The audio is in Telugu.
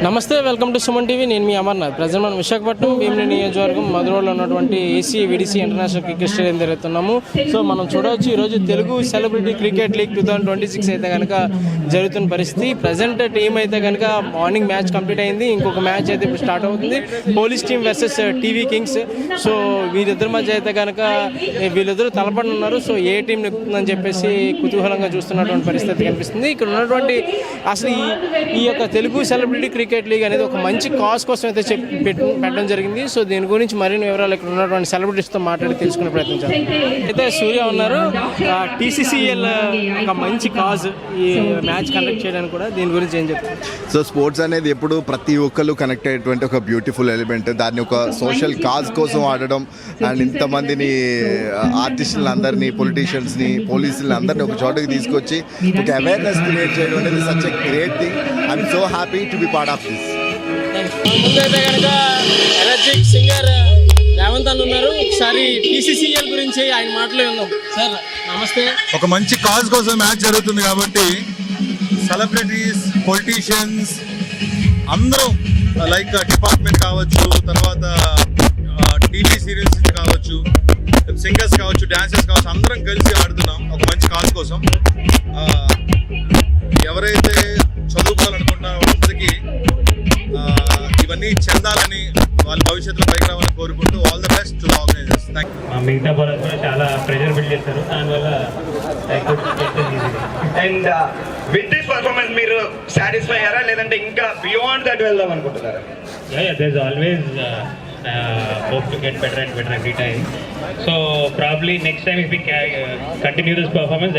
నమస్తే, వెల్కమ్ టు సుమన్ టీవీ. నేను మీ అమర్నాథ్. ప్రజెంట్ మనం విశాఖపట్నం భీమిలి నియోజకవర్గం మధురలో ఉన్నటువంటి AC VDC international cricket stadium జరుగుతున్నాము. సో మనం చూడవచ్చు, ఈరోజు తెలుగు సెలబ్రిటీ క్రికెట్ లీగ్ 2026 అయితే కనుక జరుగుతున్న పరిస్థితి. ప్రజెంట్ టీం అయితే కనుక మార్నింగ్ మ్యాచ్ కంప్లీట్ అయింది. ఇంకొక మ్యాచ్ అయితే ఇప్పుడు స్టార్ట్ అవుతుంది, police team versus TV Kings. So వీరిద్దరి మధ్య అయితే కనుక వీళ్ళిద్దరూ తలపడున్నారు. సో ఏ టీం నెక్కుతుందని చెప్పేసి కుతూహలంగా చూస్తున్నటువంటి పరిస్థితి కనిపిస్తుంది. ఇక్కడ ఉన్నటువంటి అసలు ఈ యొక్క తెలుగు సెలబ్రిటీ క్రికెట్ లీగ్ అనేది ఒక మంచి కాజ్ కోసం అయితే పెట్టడం జరిగింది. సో దీని గురించి మరిన్ని వివరాలు ఇక్కడ ఉన్నటువంటి సెలబ్రిటీస్తో మాట్లాడి తెలుసుకునే ప్రయత్నించారు. అయితే సూర్య ఉన్నారు. టీసీసీఎల్ ఒక మంచి కాజ్ ఈ మ్యాచ్ కండక్ట్ చేయడానికి కూడా, దీని గురించి ఏం చెప్తారు? సో స్పోర్ట్స్ అనేది ఎప్పుడు ప్రతి ఒక్కరు కనెక్ట్ అయ్యేటువంటి ఒక బ్యూటిఫుల్ ఎలిమెంట్. దాన్ని ఒక సోషల్ కాజ్ కోసం ఆడడం అండ్ ఇంతమందిని ఆర్టిస్టులను అందరినీ, పొలిటీషియన్స్ని, పోలీసులని అందరినీ ఒక చోటకి తీసుకొచ్చి ఒక అవేర్నెస్ క్రియేట్ చేయడం అనేది such a great thing. I'm so happy to be part of this. ముందైతే కనుక ఎనర్జిక్ సింగర్ రేవంత్ అన్న ఉన్నారు. ఒకసారి టీసీసీఎల్ గురించి ఆయన మాటలే ఉందాం. సార్ నమస్తే. ఒక మంచి కాజ్ కోసం మ్యాచ్ జరుగుతుంది కాబట్టి సెలబ్రిటీస్, పొలిటీషియన్స్ అందరూ లైక్ డిపార్ట్మెంట్ కావచ్చు, తర్వాత టీవీ సీరియల్స్ కావచ్చు, సింగర్స్ కావచ్చు, డాన్సర్స్ కావచ్చు, అందరం కలిసి ఆడుతున్నాం ఒక మంచి కాజ్ కోసం. ఎవరైతే చదువుకోవాలనుకుంటున్నారో వాళ్ళందరికీ ఇవన్నీ చెందాలని, వాళ్ళ భవిష్యత్తులో పైకి రావాలని కోరుకుంటూ all the best to the organisers. Thank you. మిగతా బాలర్స్ కూడా చాలా ప్రెషర్ బిల్డ్ చేస్తారు, దానివల్ల అండ్ విత్ దిస్ పర్ఫార్మెన్స్ మీరు సాటిస్ఫై అయ్యారా, లేదంటే ఇంకా బియాండ్ దట్ వెళ్దాం అనుకుంటున్నారా? there's always hope to get better and better every time. So probably next time if we continue this performance